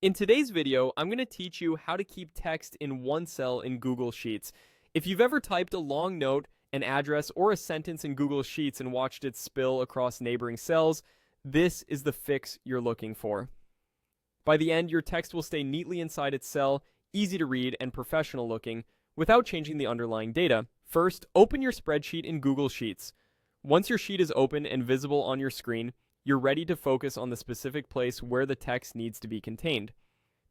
In today's video, I'm going to teach you how to keep text in one cell in Google Sheets. If you've ever typed a long note, an address, or a sentence in Google Sheets and watched it spill across neighboring cells, this is the fix you're looking for. By the end, your text will stay neatly inside its cell, easy to read and professional looking, without changing the underlying data. First, open your spreadsheet in Google Sheets. Once your sheet is open and visible on your screen, you're ready to focus on the specific place where the text needs to be contained.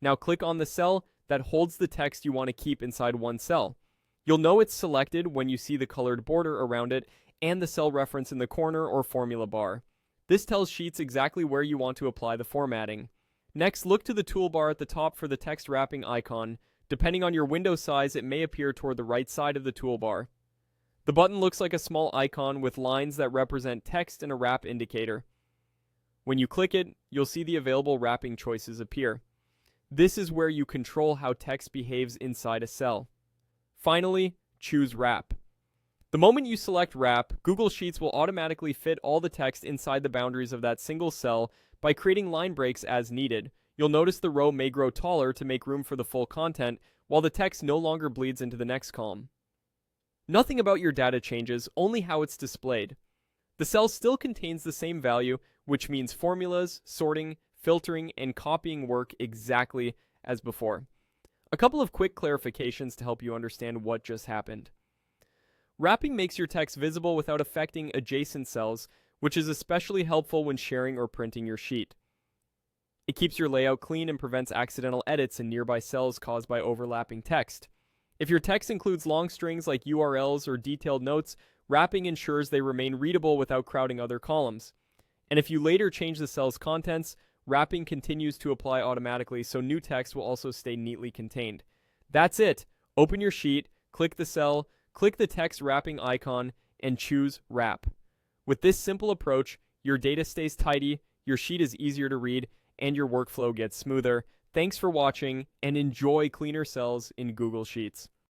Now click on the cell that holds the text you want to keep inside one cell. You'll know it's selected when you see the colored border around it and the cell reference in the corner or formula bar. This tells Sheets exactly where you want to apply the formatting. Next, look to the toolbar at the top for the text wrapping icon. Depending on your window size, it may appear toward the right side of the toolbar. The button looks like a small icon with lines that represent text and a wrap indicator. When you click it, you'll see the available wrapping choices appear. This is where you control how text behaves inside a cell. Finally, choose Wrap. The moment you select Wrap, Google Sheets will automatically fit all the text inside the boundaries of that single cell by creating line breaks as needed. You'll notice the row may grow taller to make room for the full content, while the text no longer bleeds into the next column. Nothing about your data changes, only how it's displayed. The cell still contains the same value, which means formulas, sorting, filtering, and copying work exactly as before. A couple of quick clarifications to help you understand what just happened. Wrapping makes your text visible without affecting adjacent cells, which is especially helpful when sharing or printing your sheet. It keeps your layout clean and prevents accidental edits in nearby cells caused by overlapping text. If your text includes long strings like URLs or detailed notes, wrapping ensures they remain readable without crowding other columns. And if you later change the cell's contents, wrapping continues to apply automatically, so new text will also stay neatly contained. That's it. Open your sheet, click the cell, click the text wrapping icon, and choose Wrap. With this simple approach, your data stays tidy, your sheet is easier to read, and your workflow gets smoother. Thanks for watching, and enjoy cleaner cells in Google Sheets.